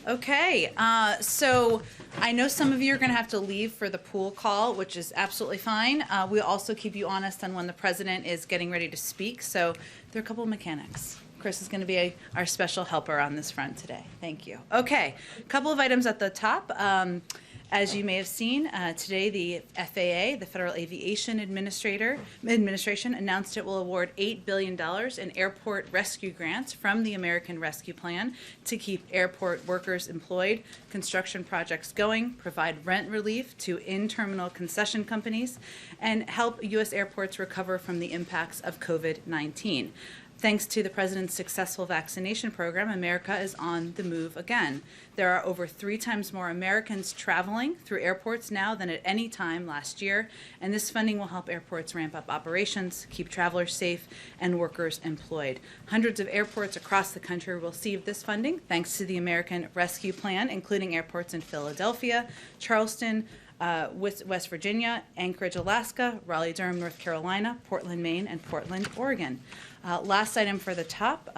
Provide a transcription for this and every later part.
Okay, so I know some of you are going to have to leave for the pool call, which is absolutely fine. We'll also keep you honest on when the president is getting ready to speak. So there are a couple of mechanics. Chris is going to be our special helper on this front today. Thank you. Okay, a couple of items at the top. As you may have seen, today the FAA, the Federal Aviation Administration, announced it will award $8 billion in airport rescue grants from the American Rescue Plan to keep airport workers employed, construction projects going, provide rent relief to in-terminal concession companies, and help U.S. airports recover from the impacts of COVID-19. Thanks to the president's successful vaccination program, America is on the move again. There are over 3 times more Americans traveling through airports now than at any time last year, and this funding will help airports ramp up operations, keep travelers safe, and workers employed. Hundreds of airports across the country will receive this funding thanks to the American Rescue Plan, including airports in Philadelphia, Charleston, West Virginia, Anchorage, Alaska, Raleigh-Durham, North Carolina, Portland, Maine, and Portland, Oregon. Last item for the top,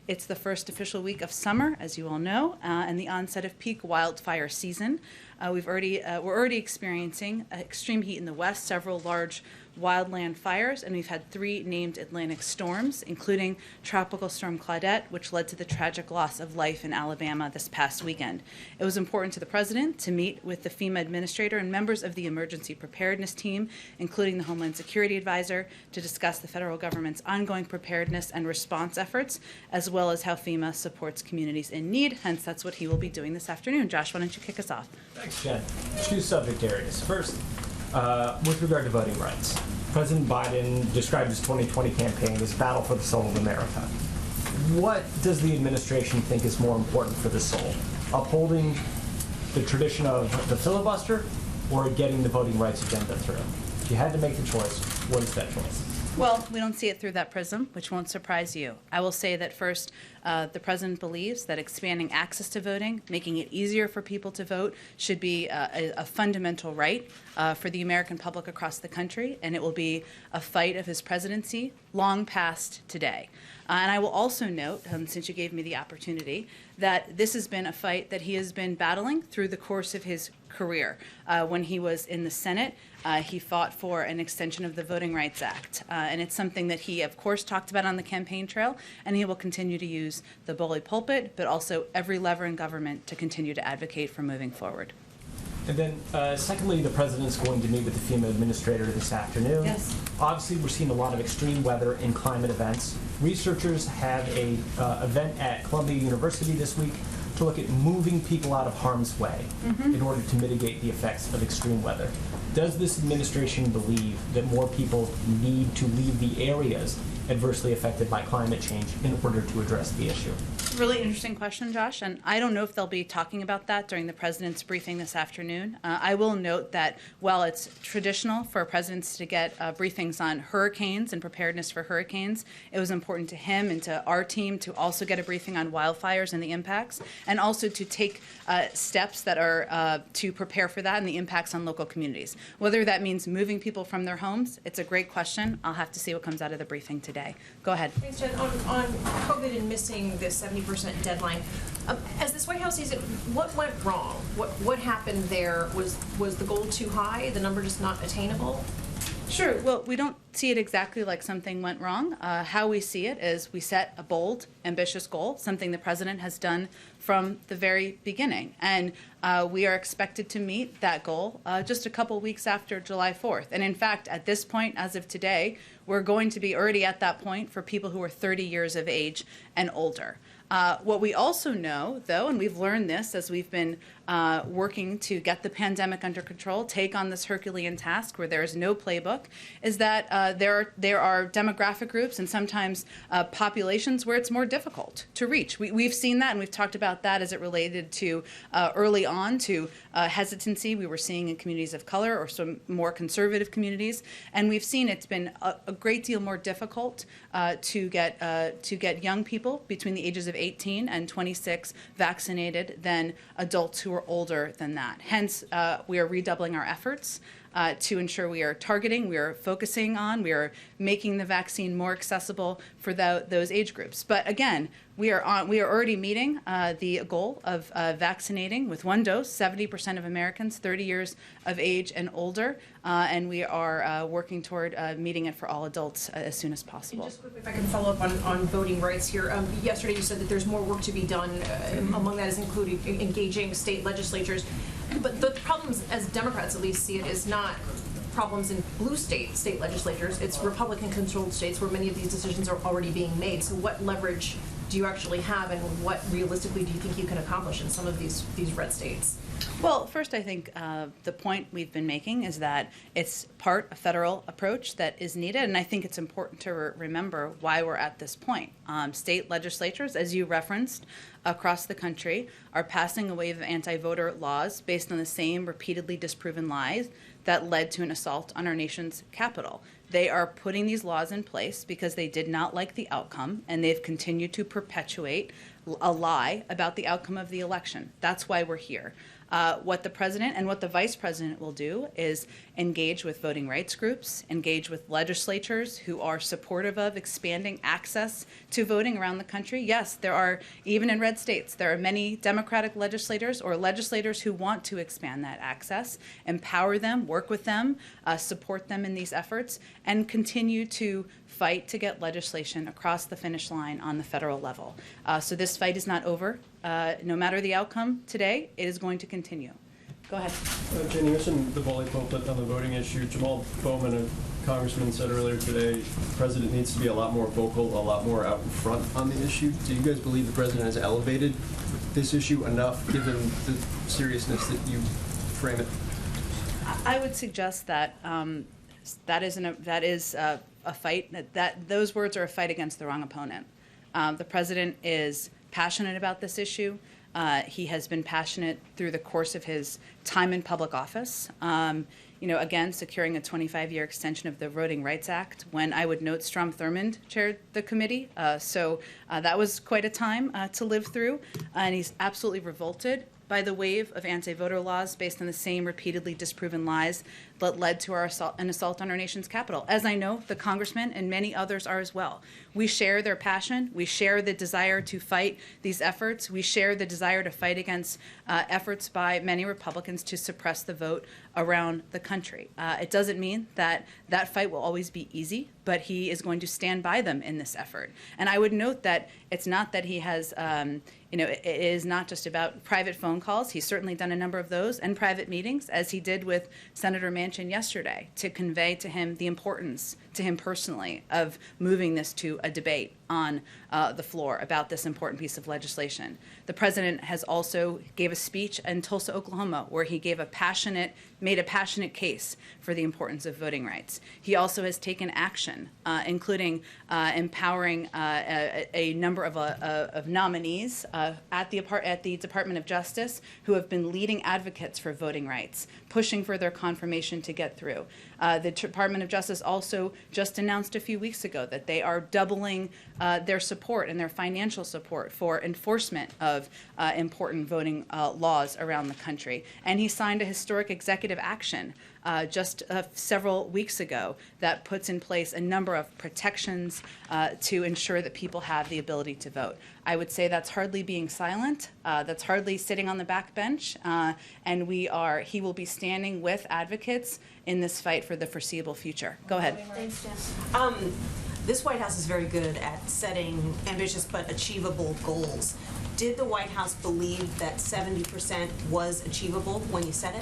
it's the first official week of summer, as you all know, and the onset of peak wildfire season. We're already experiencing extreme heat in the west, several large wildland fires, and we've had 3 named Atlantic storms, including Tropical Storm Claudette, which led to the tragic loss of life in Alabama this past weekend. It was important to the president to meet with the FEMA administrator and members of the emergency preparedness team, including the Homeland Security Advisor, to discuss the federal government's ongoing preparedness and response efforts, as well as how FEMA supports communities in need. Hence, that's what he will be doing this afternoon. Josh, why don't you kick us off? Thanks, Jen. 2 subject areas. First, with regard to voting rights, President Biden described his 2020 campaign as battle for the soul of America. What does the administration think is more important for the soul? Upholding the tradition of the filibuster or getting the voting rights agenda through? If you had to make the choice, what is that choice? Well, we don't see it through that prism, which won't surprise you. I will say that first, the president believes that expanding access to voting, making it easier for people to vote, should be a fundamental right for the American public across the country, and it will be a fight of his presidency long past today. And I will also note, since you gave me the opportunity, that this has been a fight that he has been battling through the course of his career. When he was in the Senate, he fought for an extension of the Voting Rights Act. And it's something that he, of course, talked about on the campaign trail, and he will continue to use the bully pulpit, but also every lever in government to continue to advocate for moving forward. And then, secondly, the president's going to meet with the FEMA administrator this afternoon. Yes. Obviously, we're seeing a lot of extreme weather and climate events. Researchers have a event at Columbia University this week to look at moving people out of harm's way in order to mitigate the effects of extreme weather. Does this administration believe that more people need to leave the areas adversely affected by climate change in order to address the issue? Really interesting question, Josh, and I don't know if they'll be talking about that during the president's briefing this afternoon. I will note that while it's traditional for presidents to get briefings on hurricanes and preparedness for hurricanes, it was important to him and to our team to also get a briefing on wildfires and the impacts, and also to take steps that are to prepare for that and the impacts on local communities. Whether that means moving people from their homes, it's a great question. I'll have to see what comes out of the briefing today. Go ahead. Thanks, Jen. On COVID and missing the 70% deadline, as this White House sees it, what went wrong? What happened there? Was the goal too high? The number just not attainable? Sure. Well, we don't see it exactly like something went wrong. How we see it is we set a bold, ambitious goal, something the president has done from the very beginning. And we are expected to meet that goal just a couple weeks after July 4th. And in fact, at this point, as of today, we're going to be already at that point for people who are 30 years of age and older. What we also know, though, and we've learned this as we've been working to get the pandemic under control, take on this Herculean task where there is no playbook, is that there are demographic groups and sometimes populations where it's more difficult to reach. We've seen that, and we've talked about that as it related to early on to hesitancy we were seeing in communities of color or some more conservative communities, and we've seen it's been a great deal more difficult to get young people between the ages of 18 and 26 vaccinated than adults who are older than that. Hence, we are redoubling our efforts to ensure we are targeting, we are focusing on, we are making the vaccine more accessible for those age groups. But again, we are already meeting the goal of vaccinating with one dose 70% of Americans 30 years of age and older, and we are working toward meeting it for all adults as soon as possible. And just quickly, if I can follow up on voting rights here. Yesterday you said that there's more work to be done. Among that is including engaging state legislatures. But the problems, as Democrats at least see it, is not problems in blue state legislatures. It's Republican-controlled states where many of these decisions are already being made. So what leverage do you actually have, and what realistically do you think you can accomplish in some of these red states? Well, first, I think the point we've been making is that it's a federal approach that is needed, and I think it's important to remember why we're at this point. State legislatures, as you referenced, across the country are passing a wave of anti-voter laws based on the same repeatedly disproven lies that led to an assault on our nation's capital. They are putting these laws in place because they did not like the outcome, and they've continued to perpetuate a lie about the outcome of the election. That's why we're here. What the president and what the vice president will do is engage with voting rights groups, engage with legislatures who are supportive of expanding access to voting around the country. Yes, there are, even in red states, there are many Democratic legislators or legislators who want to expand that access, empower them, work with them, support them in these efforts, and continue to fight to get legislation across the finish line on the federal level. So this fight is not over. No matter the outcome today, it is going to continue. Go ahead. Jen, you mentioned the bully pulpit on the voting issue. Jamal Bowman, a congressman, said earlier today the president needs to be a lot more vocal, a lot more out in front on the issue. Do you guys believe the president has elevated this issue enough, given the seriousness that you frame it? I would suggest that that is a fight. That those words are a fight against the wrong opponent. The president is passionate about this issue. He has been passionate through the course of his time in public office. Again, securing a 25-year extension of the Voting Rights Act, when I would note Strom Thurmond chaired the committee. So that was quite a time to live through. And he's absolutely revolted by the wave of anti-voter laws based on the same repeatedly disproven lies that led to an assault on our nation's capital, as I know the congressman and many others are as well. We share their passion. We share the desire to fight these efforts. We share the desire to fight against efforts by many Republicans to suppress the vote around the country. It doesn't mean that that fight will always be easy, but he is going to stand by them in this effort. And I would note that it's not that he has, it is not just about private phone calls. He's certainly done a number of those and private meetings, as he did with Senator Manchin yesterday, to convey to him the importance, to him personally, of moving this to a debate on the floor about this important piece of legislation. The president has also gave a speech in Tulsa, Oklahoma, where he made a passionate case for the importance of voting rights. He also has taken action, including empowering a number of nominees at the Department of Justice who have been leading advocates for voting rights, pushing for their confirmation to get through. The Department of Justice also just announced a few weeks ago that they are doubling their support and their financial support for enforcement of important voting laws around the country. And he signed a historic executive action just several weeks ago that puts in place a number of protections to ensure that people have the ability to vote. I would say that's hardly being silent. That's hardly sitting on the back bench. And he will be standing with advocates in this fight for the foreseeable future. Go ahead. Thanks, Jen. This White House is very good at setting ambitious but achievable goals. Did the White House believe that 70% was achievable when you set it?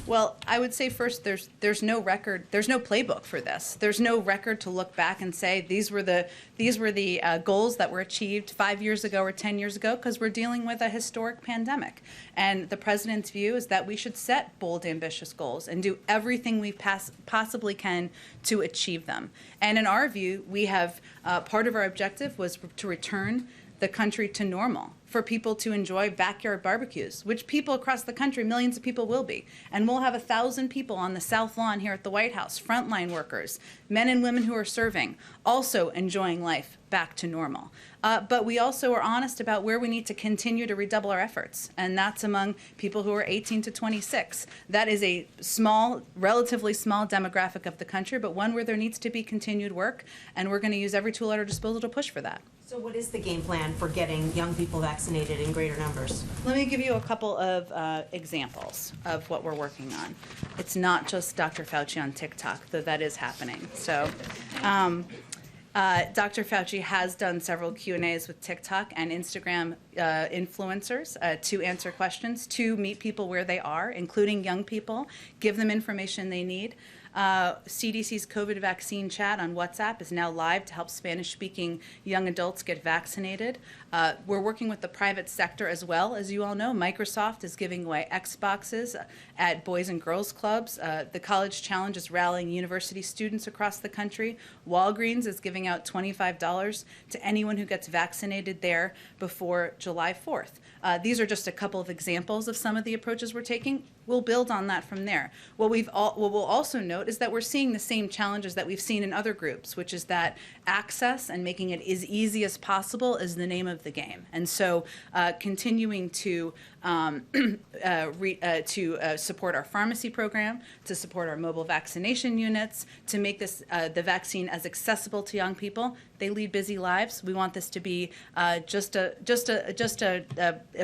Well, I would say first, there's no record, there's no playbook for this. There's no record to look back and say these were the goals that were achieved 5 years ago or 10 years ago, because we're dealing with a historic pandemic. And the president's view is that we should set bold, ambitious goals and do everything we possibly can to achieve them. And in our view, we have part of our objective was to return the country to normal, for people to enjoy backyard barbecues, which people across the country, millions of people will be. And we'll have 1,000 people on the South Lawn here at the White House, frontline workers, men and women who are serving, also enjoying life back to normal. But we also are honest about where we need to continue to redouble our efforts, and that's among people who are 18 to 26. That is a small, relatively small demographic of the country, but one where there needs to be continued work, and we're going to use every tool at our disposal to push for that. So what is the game plan for getting young people vaccinated in greater numbers? Let me give you a couple of examples of what we're working on. It's not just Dr. Fauci on TikTok, though that is happening. So Dr. Fauci has done several Q&As with TikTok and Instagram influencers to answer questions, to meet people where they are, including young people, give them information they need. CDC's COVID vaccine chat on WhatsApp is now live to help Spanish-speaking young adults get vaccinated. We're working with the private sector as well. As you all know, Microsoft is giving away Xboxes at Boys and Girls Clubs. The College Challenge is rallying university students across the country. Walgreens is giving out $25 to anyone who gets vaccinated there before July 4th. These are just a couple of examples of some of the approaches we're taking. We'll build on that from there. What we'll also note is that we're seeing the same challenges that we've seen in other groups, which is that access and making it as easy as possible is the name of the game. And so continuing to support our pharmacy program, to support our mobile vaccination units, to make this the vaccine as accessible to young people. They lead busy lives. We want this to be just a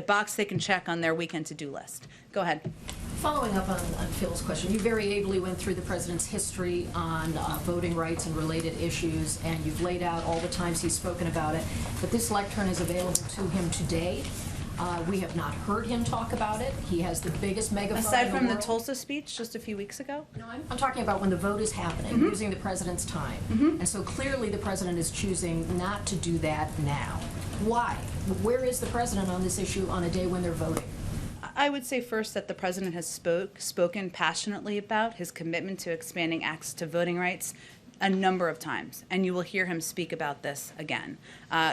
box they can check on their weekend to-do list. Go ahead. Following up on Phil's question, you very ably went through the president's history on voting rights and related issues, and you've laid out all the times he's spoken about it. But this lectern is available to him today. We have not heard him talk about it. He has the biggest megaphone Aside in the from the world. Tulsa speech just a few weeks ago? No, I'm talking about when the vote is happening, using the president's time. And so clearly the president is choosing not to do that now. Why? Where is the president on this issue on a day when they're voting? I would say first that the president has spoken passionately about his commitment to expanding access to voting rights a number of times, and you will hear him speak about this again.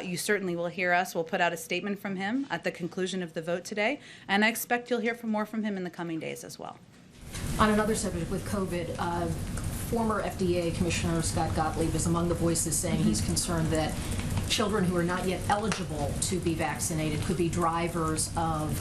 You certainly will hear us. We'll put out a statement from him at the conclusion of the vote today, and I expect you'll hear more from him in the coming days as well. On another subject with COVID, former FDA Commissioner Scott Gottlieb is among the voices saying he's concerned that children who are not yet eligible to be vaccinated could be drivers of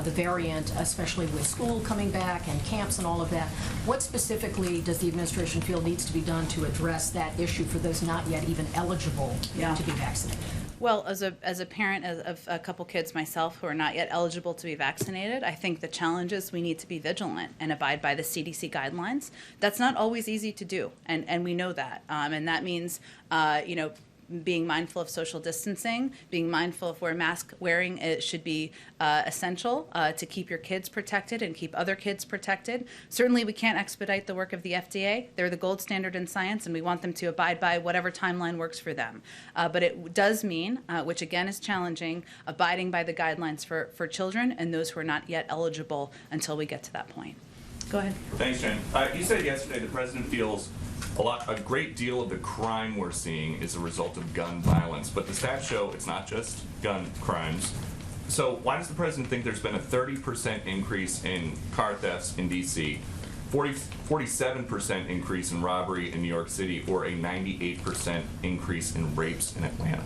the variant, especially with school coming back and camps and all of that. What specifically does the administration feel needs to be done to address that issue for those not yet even eligible to be vaccinated? Well, as a parent of a couple kids myself who are not yet eligible to be vaccinated, I think the challenge is we need to be vigilant and abide by the CDC guidelines. That's not always easy to do, and we know that. And that means, being mindful of social distancing, being mindful of where mask wearing should be essential to keep your kids protected and keep other kids protected. Certainly, we can't expedite the work of the FDA. They're the gold standard in science, and we want them to abide by whatever timeline works for them. But it does mean, which again is challenging, abiding by the guidelines for children and those who are not yet eligible until we get to that point. Go ahead. Thanks, Jen. You said yesterday the president feels a great deal of the crime we're seeing is a result of gun violence, but the stats show it's not just gun crimes. So why does the president think there's been a 30% increase in car thefts in D.C., 47% increase in robbery in New York City, or a 98% increase in rapes in Atlanta?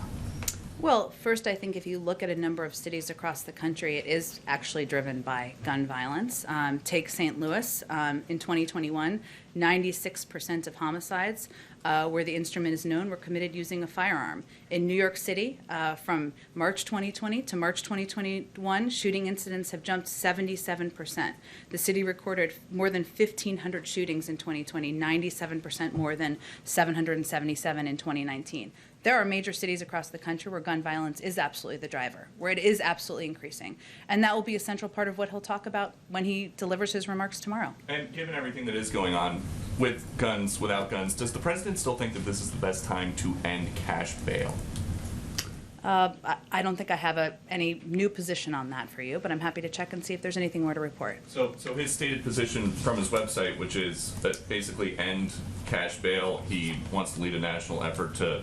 Well, first, I think if you look at a number of cities across the country, it is actually driven by gun violence. Take St. Louis. In 2021, 96% of homicides where the instrument is known were committed using a firearm. In New York City, from March 2020 to March 2021, shooting incidents have jumped 77%. The city recorded more than 1,500 shootings in 2020, 97% more than 777 in 2019. There are major cities across the country where gun violence is absolutely the driver, where it is absolutely increasing. And that will be a central part of what he'll talk about when he delivers his remarks tomorrow. And given everything that is going on with guns, without guns, does the president still think that this is the best time to end cash bail? I don't think I have any new position on that for you, but I'm happy to check and see if there's anything more to report. So his stated position from his website, which is that basically end cash bail, he wants to lead a national effort to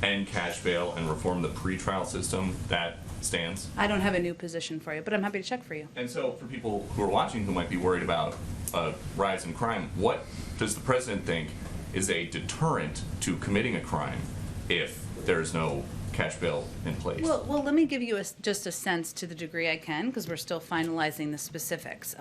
end cash bail and reform the pretrial system, that stands? I don't have a new position for you, but I'm happy to check for you. And so for people who are watching who might be worried about a rise in crime, what does the president think is a deterrent to committing a crime if there's no cash bail in place? Well, let me give you just a sense to the degree I can, because we're still finalizing the specifics.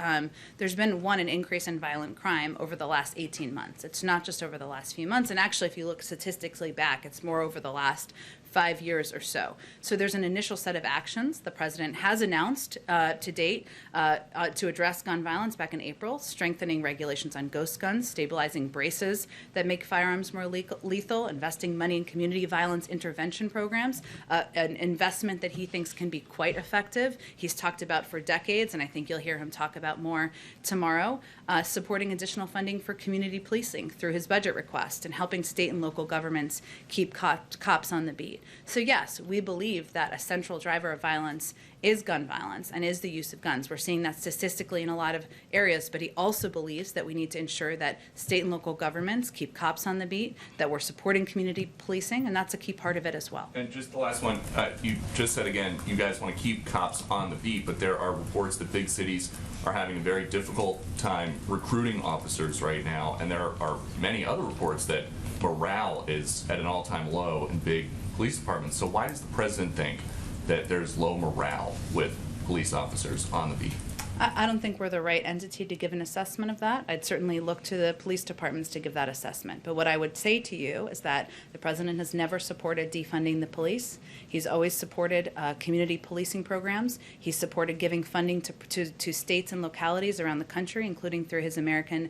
There's been, an increase in violent crime over the last 18 months. It's not just over the last few months. And actually, if you look statistically back, it's more over the last 5 years or so. So there's an initial set of actions the president has announced to date to address gun violence back in April, strengthening regulations on ghost guns, stabilizing braces that make firearms more lethal, investing money in community violence intervention programs, an investment that he thinks can be quite effective. He's talked about for decades, and I think you'll hear him talk about more tomorrow, supporting additional funding for community policing through his budget request and helping state and local governments keep cops on the beat. So yes, we believe that a central driver of violence is gun violence and is the use of guns. We're seeing that statistically in a lot of areas, but he also believes that we need to ensure that state and local governments keep cops on the beat, that we're supporting community policing, and that's a key part of it as well. And just the last one, you just said again, you guys want to keep cops on the beat, but there are reports that big cities are having a very difficult time recruiting officers right now, and there are many other reports that morale is at an all-time low in big police departments. So why does the president think that there's low morale with police officers on the beat? I don't think we're the right entity to give an assessment of that. I'd certainly look to the police departments to give that assessment. But what I would say to you is that the president has never supported defunding the police. He's always supported community policing programs. He's supported giving funding to states and localities around the country, including through his American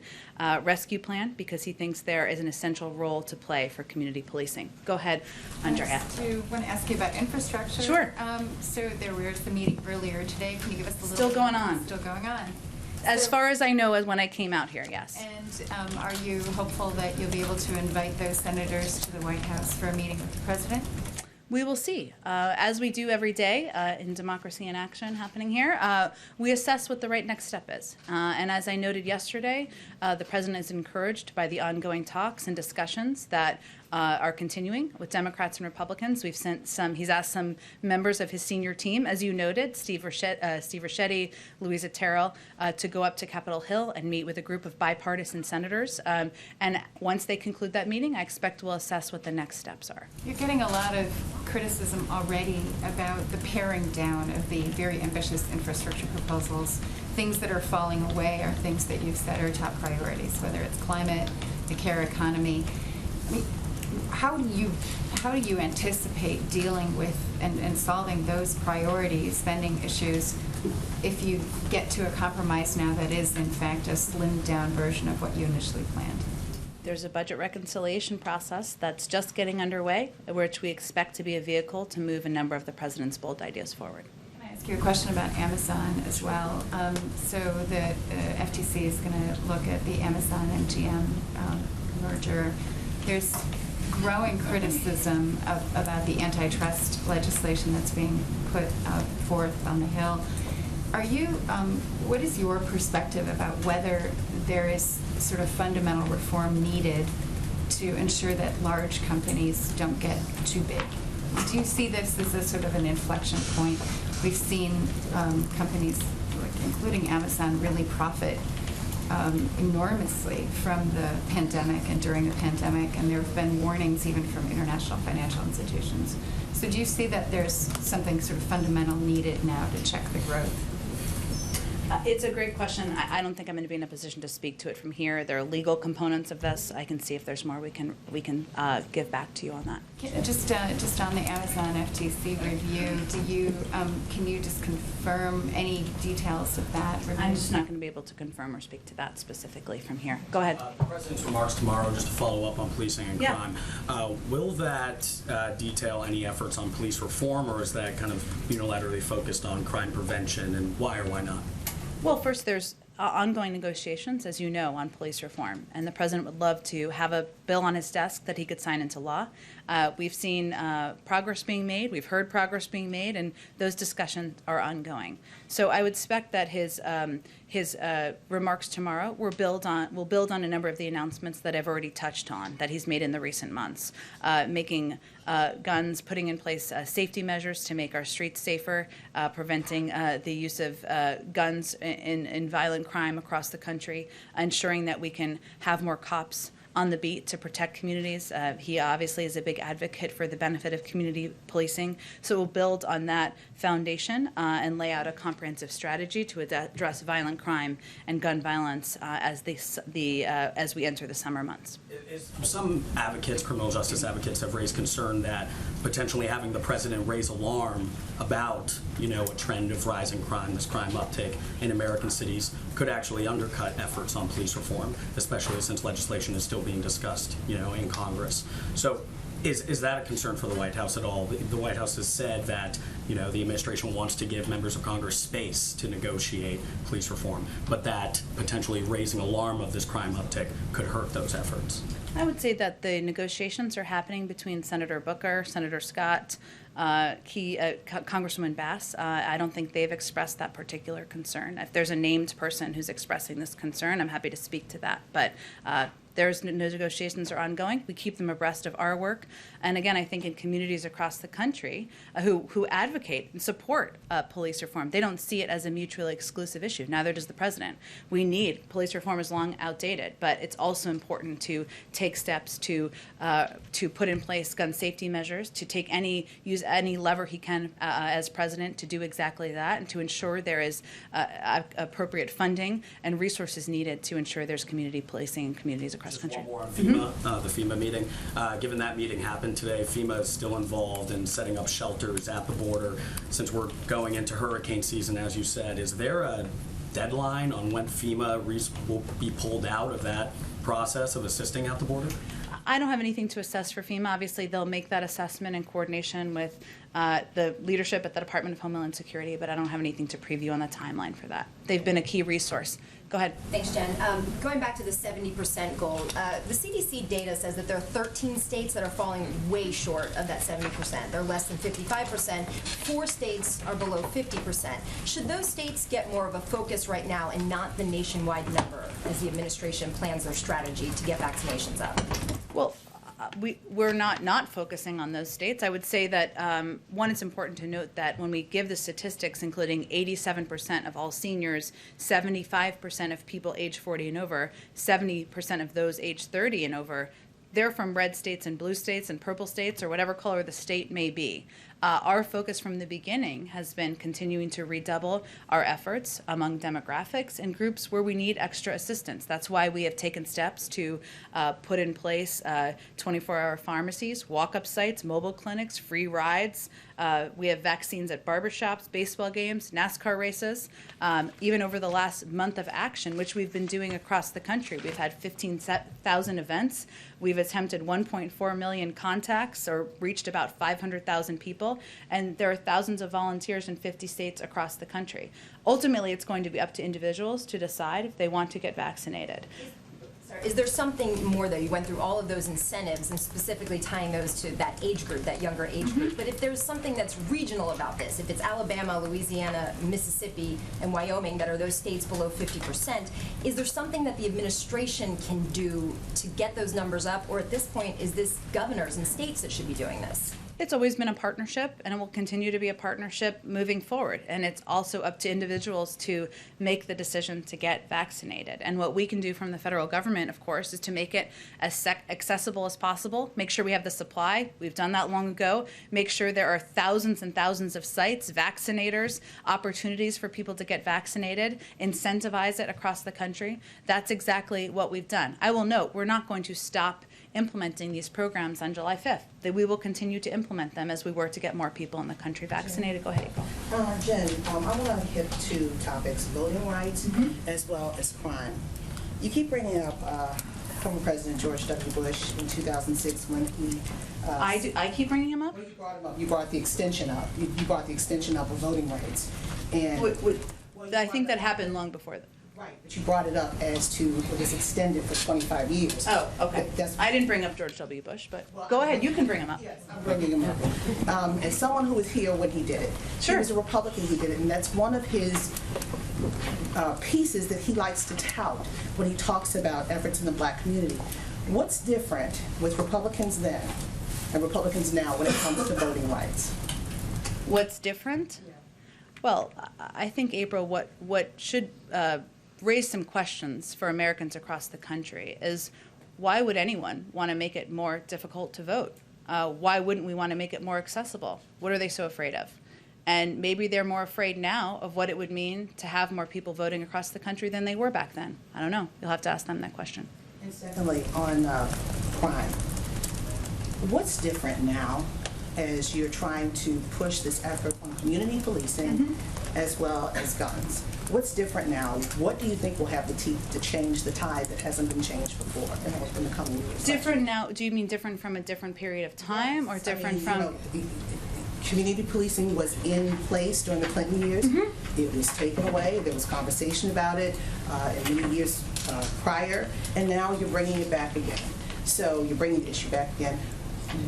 Rescue Plan, because he thinks there is an essential role to play for community policing. Go ahead, Andrea. I want to ask you about infrastructure. Sure. So there was the meeting earlier today. Can you give us a little? Still going on. Still going on. As far as I know, as when I came out here, yes. And are you hopeful that you'll be able to invite those senators to the White House for a meeting with the president? We will see. As we do every day in Democracy in Action happening here, we assess what the right next step is. And as I noted yesterday, the president is encouraged by the ongoing talks and discussions that are continuing with Democrats and Republicans. We've sent he's asked some members of his senior team, as you noted, Steve Ricchetti, Louisa Terrell, to go up to Capitol Hill and meet with a group of bipartisan senators. And once they conclude that meeting, I expect we'll assess what the next steps are. You're getting a lot of criticism already about the paring down of the very ambitious infrastructure proposals. Things that are falling away are things that you've said are top priorities, whether it's climate, the care economy. I mean, how do you anticipate dealing with and solving those priority spending issues if you get to a compromise now that is in fact a slimmed down version of what you initially planned? There's a budget reconciliation process that's just getting underway, which we expect to be a vehicle to move a number of the president's bold ideas forward. Can I ask you a question about Amazon as well? So the FTC is going to look at the Amazon MGM merger. There's growing criticism about the antitrust legislation that's being put forth on the Hill. What is your perspective about whether there is sort of fundamental reform needed to ensure that large companies don't get too big? Do you see this as a sort of an inflection point? We've seen companies, including Amazon, really profit enormously from the pandemic and during the pandemic, and there have been warnings even from international financial institutions. So do you see that there's something sort of fundamental needed now to check the growth? It's a great question. I don't think I'm going to be in a position to speak to it from here. There are legal components of this. I can see if there's more we can give back to you on that. Just on the Amazon FTC review, can you just confirm any details of that review? I'm just not going to be able to confirm or speak to that specifically from here. Go ahead. The President's remarks tomorrow, just to follow up on policing and Yeah. crime, will that detail any efforts on police reform, or is that kind of unilaterally focused on crime prevention, and why or why not? Well, first, there's ongoing negotiations, as you know, on police reform, and the president would love to have a bill on his desk that he could sign into law. We've seen progress being made, we've heard progress being made, and those discussions are ongoing. So I would expect that his remarks tomorrow will build on a number of the announcements that I've already touched on, that he's made in the recent months, making guns, putting in place safety measures to make our streets safer, preventing the use of guns in violent crime across the country, ensuring that we can have more cops on the beat to protect communities. He obviously is a big advocate for the benefit of community policing. So we'll build on that foundation and lay out a comprehensive strategy to address violent crime and gun violence as we enter the summer months. Some advocates, criminal justice advocates, have raised concern that potentially having the president raise alarm about, a trend of rising crime, this crime uptick in American cities, could actually undercut efforts on police reform, especially since legislation is still being discussed, in Congress. So is that a concern for the White House at all? The White House has said that, the administration wants to give members of Congress space to negotiate police reform, but that potentially raising alarm of this crime uptick could hurt those efforts. I would say that the negotiations are happening between Senator Booker, Senator Scott, Congresswoman Bass. I don't think they've expressed that particular concern. If there's a named person who's expressing this concern, I'm happy to speak to that. But there's negotiations are ongoing. We keep them abreast of our work. And again, I think in communities across the country who advocate and support police reform, they don't see it as a mutually exclusive issue. Neither does the president. We need police reform is long outdated, but it's also important to take steps to put in place gun safety measures, to use any lever he can as president to do exactly that, and to ensure there is appropriate funding and resources needed to ensure there's community policing in communities across the country. One more on FEMA, the FEMA meeting. Given that meeting happened today, FEMA is still involved in setting up shelters at the border. Since we're going into hurricane season, as you said, is there a deadline on when FEMA will be pulled out of that process of assisting at the border? I don't have anything to assess for FEMA. Obviously, they'll make that assessment in coordination with the leadership at the Department of Homeland Security, but I don't have anything to preview on the timeline for that. They've been a key resource. Go ahead. Thanks, Jen. Going back to the 70% goal, the CDC data says that there are 13 states that are falling way short of that 70%. They're less than 55%. 4 states are below 50%. Should those states get more of a focus right now and not the nationwide number as the administration plans their strategy to get vaccinations up? Well, we're not focusing on those states. I would say that, one, it's important to note that when we give the statistics, including 87% of all seniors, 75% of people age 40 and over, 70% of those age 30 and over, they're from red states and blue states and purple states or whatever color the state may be. Our focus from the beginning has been continuing to redouble our efforts among demographics and groups where we need extra assistance. That's why we have taken steps to put in place 24-hour pharmacies, walk-up sites, mobile clinics, free rides. We have vaccines at barbershops, baseball games, NASCAR races. Even over the last month of action, which we've been doing across the country, we've had 15,000 events. We've attempted 1.4 million contacts or reached about 500,000 people. And there are thousands of volunteers in 50 states across the country. Ultimately, it's going to be up to individuals to decide if they want to get vaccinated. Is there something more, though? You went through all of those incentives and specifically tying those to that age group, that younger age group. But if there's something that's regional about this, if it's Alabama, Louisiana, Mississippi, and Wyoming that are those states below 50%, is there something that the administration can do to get those numbers up? Or at this point, is this governors and states that should be doing this? It's always been a partnership, and it will continue to be a partnership moving forward. And it's also up to individuals to make the decision to get vaccinated. And what we can do from the federal government, of course, is to make it as accessible as possible, make sure we have the supply. We've done that long ago. Make sure there are thousands and thousands of sites, vaccinators, opportunities for people to get vaccinated, incentivize it across the country. That's exactly what we've done. I will note, we're not going to stop implementing these programs on July 5th. That we will continue to implement them as we work to get more people in the country vaccinated. Go ahead, April. Jen, I want to hit 2 topics, voting rights as well as crime. You keep bringing up former President George W. Bush in 2006 when he... I keep bringing him up? Well, you brought him up. You brought the extension up. You brought the extension up of voting rights. And I think that happened long before that. Right, but you brought it up as to it was extended for 25 years. Oh, okay. That's I didn't bring up George W. Bush, but go ahead, you can bring him up. Yes, I'm bringing him up. As someone who was here when he did it, Sure. he was a Republican who did it, and that's one of his pieces that he likes to tout when he talks about efforts in the black community. What's different with Republicans then and Republicans now when it comes to voting rights? What's different? Well, I think, April, what should raise some questions for Americans across the country is why would anyone want to make it more difficult to vote? Why wouldn't we want to make it more accessible? What are they so afraid of? And maybe they're more afraid now of what it would mean to have more people voting across the country than they were back then. I don't know. You'll have to ask them that question. And secondly, on crime, what's different now as you're trying to push this effort on community policing as well as guns? What's different now? What do you think will have the teeth to change the tide that hasn't been changed before in the coming years? Different now, do you mean different from a different period of time or different from? Community policing was in place during the Clinton years. It was taken away. There was conversation about it in many years prior, and now you're bringing it back again. So you're bringing the issue back again.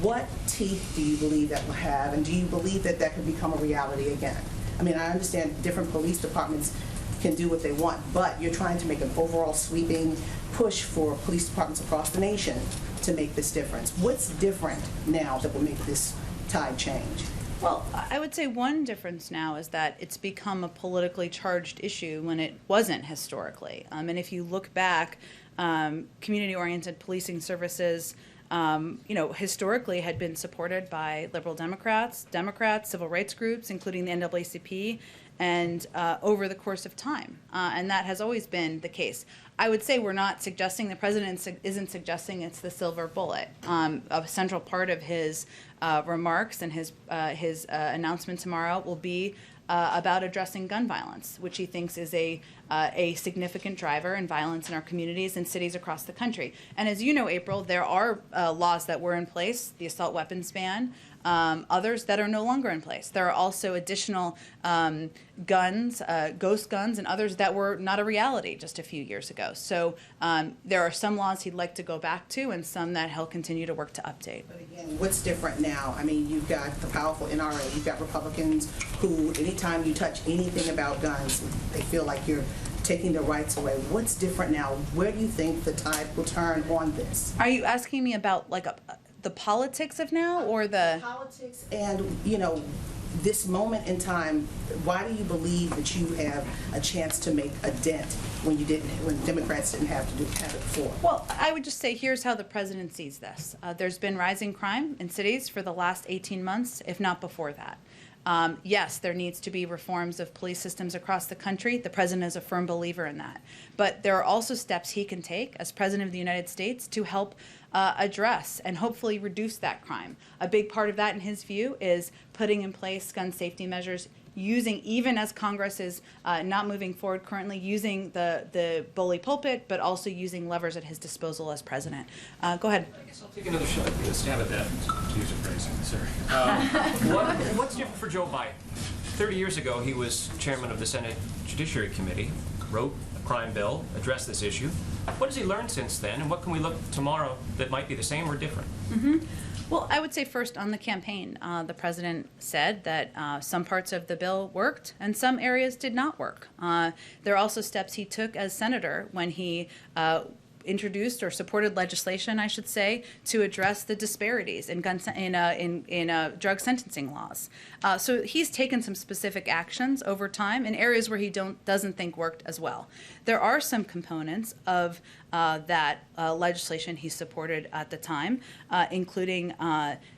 What teeth do you believe that will have, and do you believe that that could become a reality again? I mean, I understand different police departments can do what they want, but you're trying to make an overall sweeping push for police departments across the nation to make this difference. What's different now that will make this tide change? Well, I would say one difference now is that it's become a politically charged issue when it wasn't historically. And if you look back, community-oriented policing services, historically had been supported by liberal Democrats, civil rights groups, including the NAACP, and over the course of time. And that has always been the case. I would say we're not suggesting, the president isn't suggesting it's the silver bullet. A central part of his remarks and his announcement tomorrow will be about addressing gun violence, which he thinks is a significant driver in violence in our communities and cities across the country. And as you know, April, there are laws that were in place, the assault weapons ban, others that are no longer in place. There are also additional guns, ghost guns, and others that were not a reality just a few years ago. So there are some laws he'd like to go back to and some that he'll continue to work to update. But again, what's different now? I mean, you've got the powerful NRA, you've got Republicans who, anytime you touch anything about guns, they feel like you're taking their rights away. What's different now? Where do you think the tide will turn on this? Are you asking me about the politics of now or the politics and, this moment in time? Why do you believe that you have a chance to make a dent when Democrats didn't have it before? Well, I would just say here's how the president sees this. There's been rising crime in cities for the last 18 months, if not before that. Yes, there needs to be reforms of police systems across the country. The president is a firm believer in that. But there are also steps he can take as president of the United States to help address and hopefully reduce that crime. A big part of that, in his view, is putting in place gun safety measures, using, even as Congress is not moving forward currently, using the bully pulpit, but also using levers at his disposal as president. Go ahead. I guess I'll take another stab at that, to use a phrasing, sorry. What's different for Joe Biden? 30 years ago, he was chairman of the Senate Judiciary Committee, wrote a crime bill, addressed this issue. What has he learned since then, and what can we look tomorrow that might be the same or different? Well, I would say first on the campaign, the president said that some parts of the bill worked and some areas did not work. There are also steps he took as senator when he introduced or supported legislation, I should say, to address the disparities in drug sentencing laws. So he's taken some specific actions over time in areas where he doesn't think worked as well. There are some components of that legislation he supported at the time, including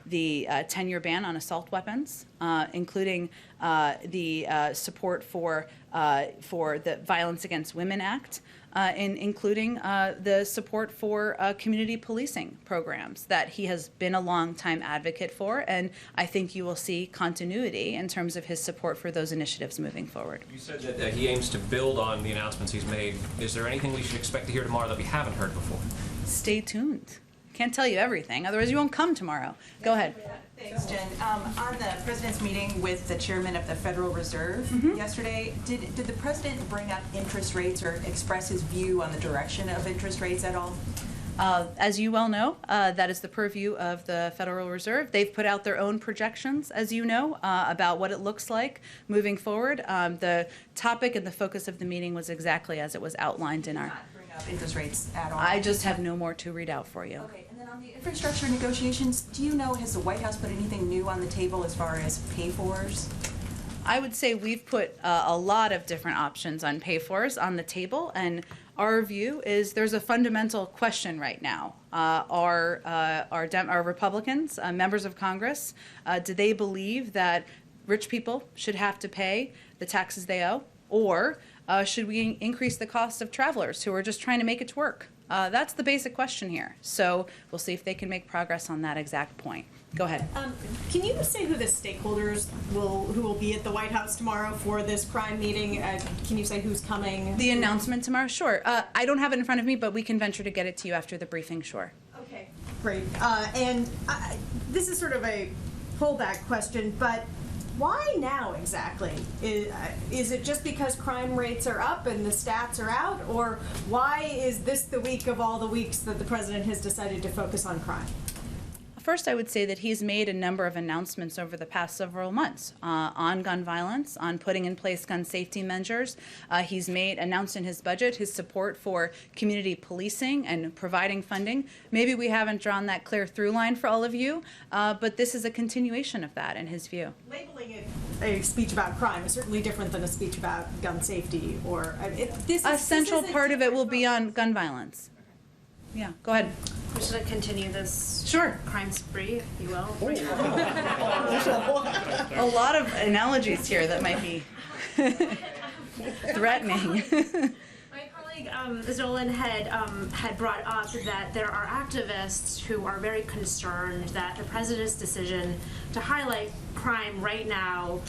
the 10-year ban on assault weapons, including the support for the Violence Against Women Act, including the support for community policing programs that he has been a long-time advocate for, and I think you will see continuity in terms of his support for those initiatives moving forward. You said that he aims to build on the announcements he's made. Is there anything we should expect to hear tomorrow that we haven't heard before? Stay tuned. can't tell you everything, otherwise you won't come tomorrow. Go ahead. Thanks, Jen. On the president's meeting with the chairman of the Federal Reserve yesterday, did the president bring up interest rates or express his view on the direction of interest rates at all? As you well know, that is the purview of the Federal Reserve. They've put out their own projections, as you know, about what it looks like moving forward. The topic and the focus of the meeting was exactly as it was outlined in our... Not bring up interest rates at all? I just have no more to read out for you. Okay, and then on the infrastructure negotiations, do you know, has the White House put anything new on the table as far as pay-fors? I would say we've put a lot of different options on pay-fors on the table, and our view is there's a fundamental question right now. Are Republicans, members of Congress, do they believe that rich people should have to pay the taxes they owe, or should we increase the cost of travelers who are just trying to make it to work? That's the basic question here. So we'll see if they can make progress on that exact point. Go ahead. Can you say who the stakeholders who will be at the White House tomorrow for this crime meeting? Can you say who's coming? The announcement tomorrow? Sure. I don't have it in front of me, but we can venture to get it to you after the briefing, sure. Okay, great. This is sort of a pullback question, but why now exactly? Is it just because crime rates are up and the stats are out, or why is this the week of all the weeks that the president has decided to focus on crime? First, I would say that he's made a number of announcements over the past several months on gun violence, on putting in place gun safety measures. He's announced in his budget his support for community policing and providing funding. Maybe we haven't drawn that clear through line for all of you, but this is a continuation of that in his view. Labeling it a speech about crime is certainly different than a speech about gun safety, or a central part of it will be on gun violence. Yeah, go ahead. We're just going to continue this crime spree, if you will. A lot of analogies here that might be threatening. My colleague Zolan had brought up that there are activists who are very concerned that the president's decision to highlight crime right now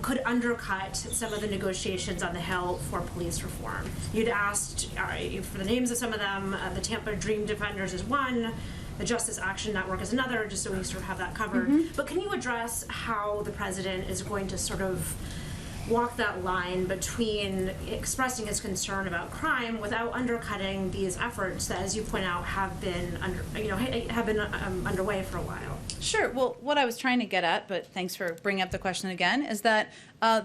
could undercut some of the negotiations on the Hill for police reform. You'd asked for the names of some of them. The Tampa Dream Defenders is one. The Justice Action Network is another, just so we sort of have that covered. But can you address how the president is going to sort of walk that line between expressing his concern about crime without undercutting these efforts that, as you point out, have been underway for a while? Sure. Well, what I was trying to get at, but thanks for bringing up the question again, is that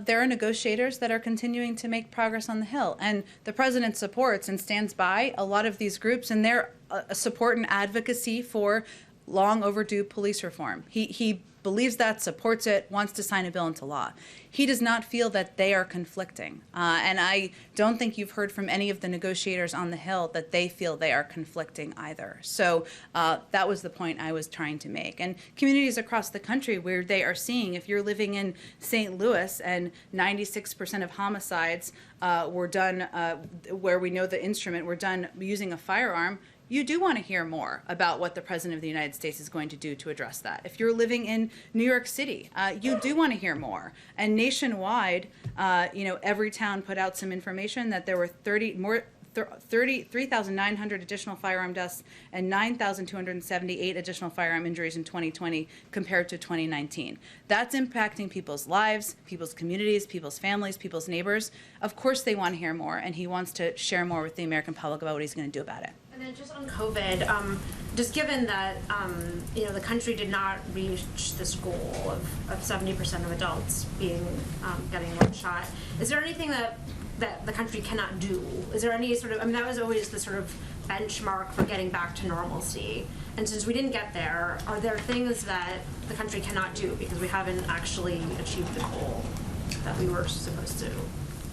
there are negotiators that are continuing to make progress on the Hill, and the president supports and stands by a lot of these groups and their support and advocacy for long overdue police reform. He believes that, supports it, wants to sign a bill into law. He does not feel that they are conflicting. And I don't think you've heard from any of the negotiators on the Hill that they feel they are conflicting either. So that was the point I was trying to make. And communities across the country where they are seeing, if you're living in St. Louis and 96% of homicides were done, where we know the instrument were done using a firearm, you do want to hear more about what the President of the United States is going to do to address that. If you're living in New York City, you do want to hear more. And nationwide, every town put out some information that there were 3,900 additional firearm deaths and 9,278 additional firearm injuries in 2020 compared to 2019. That's impacting people's lives, people's communities, people's families, people's neighbors. Of course they want to hear more, and he wants to share more with the American public about what he's going to do about it. And then just on COVID, just given that the country did not reach this goal of 70% of adults getting one shot, is there anything that the country cannot do? Is there any sort of, that was always the sort of benchmark for getting back to normalcy. And since we didn't get there, are there things that the country cannot do because we haven't actually achieved the goal that we were supposed to?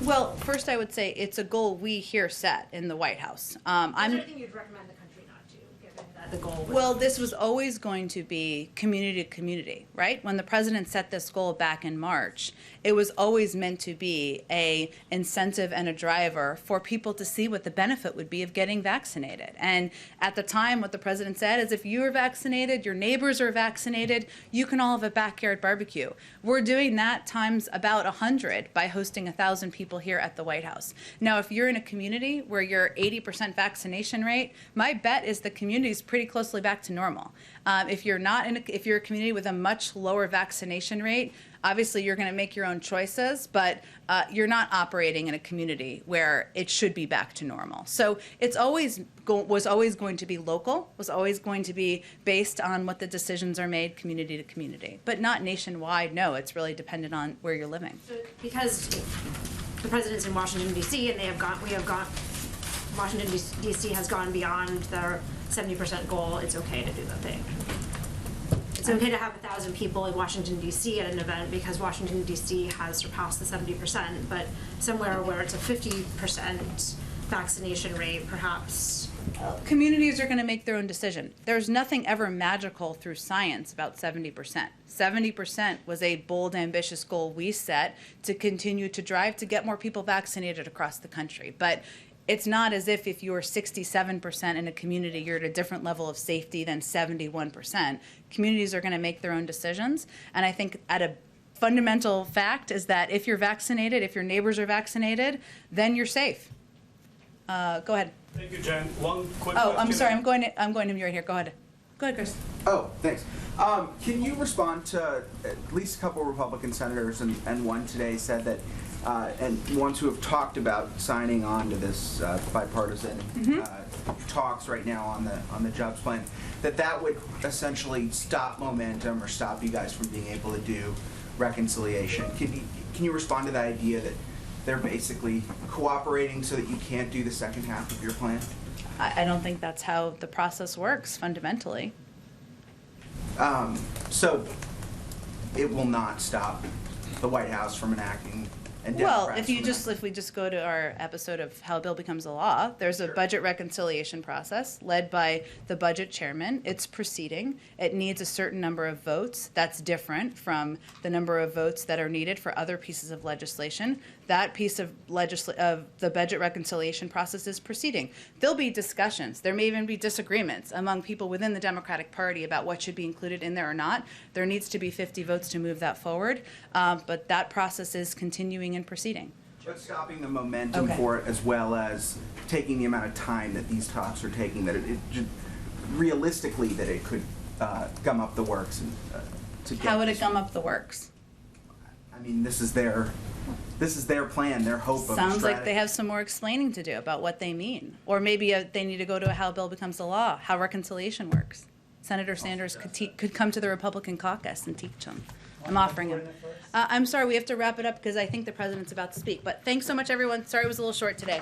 Well, first I would say it's a goal we here set in the White House. Is there anything you'd recommend the country not do, given that the goal was... Well, this was always going to be community to community, right? When the president set this goal back in March, it was always meant to be a incentive and a driver for people to see what the benefit would be of getting vaccinated. And at the time, what the president said is if you are vaccinated, your neighbors are vaccinated, you can all have a backyard barbecue. We're doing that times about 100 by hosting 1,000 people here at the White House. Now, if you're in a community where you're 80% vaccination rate, my bet is the community is pretty closely back to normal. If you're not if you're a community with a much lower vaccination rate, obviously you're going to make your own choices, but you're not operating in a community where it should be back to normal. So it's was always going to be local, was always going to be based on what the decisions are made community to community, but not nationwide. No, it's really dependent on where you're living. Because the president's in Washington, D.C., and Washington, D.C. has gone beyond their 70% goal, it's okay to do the thing. It's okay to have 1,000 people in Washington, D.C. at an event because Washington, D.C. has surpassed the 70%, but somewhere where it's a 50% vaccination rate, perhaps. Communities are going to make their own decision. There's nothing ever magical through science about 70%. 70% was a bold, ambitious goal we set to continue to drive to get more people vaccinated across the country. But it's not as if you're 67% in a community, you're at a different level of safety than 71%. Communities are going to make their own decisions. And I think at a fundamental fact is that if you're vaccinated, if your neighbors are vaccinated, then you're safe. Go ahead. Thank you, Jen. One quick Oh, question. I'm sorry. I'm going to you right here. Go ahead. Go ahead, Chris. Oh, thanks. Can you respond to at least a couple Republican senators, and one today said that, and ones who have talked about signing on to this bipartisan talks right now on the jobs plan, that would essentially stop momentum or stop you guys from being able to do reconciliation. Can you respond to the idea that they're basically cooperating so that you can't do the second half of your plan? I don't think that's how the process works fundamentally. So it will not stop the White House from enacting. And Well, Democrats if we just go to our episode of How a Bill Becomes a Law, there's a budget reconciliation process led by the budget chairman. It's proceeding. It needs a certain number of votes. That's different from the number of votes that are needed for other pieces of legislation. That piece of the budget reconciliation process is proceeding. There'll be discussions. There may even be disagreements among people within the Democratic Party about what should be included in there or not. There needs to be 50 votes to move that forward, but that process is continuing and proceeding. But stopping the momentum Okay. for it, as well as taking the amount of time that these talks are taking, that it realistically that it could gum up the works. And, to get How would it this- gum up the works? I mean, this is their plan, their hope of Sounds like strategy. they have some more explaining to do about what they mean. Or maybe they need to go to How a Bill Becomes a Law, how reconciliation works. Senator Sanders could come to the Republican caucus and teach them. I'm offering him. I'm sorry, we have to wrap it up because I think the president's about to speak. But thanks so much, everyone. Sorry it was a little short today.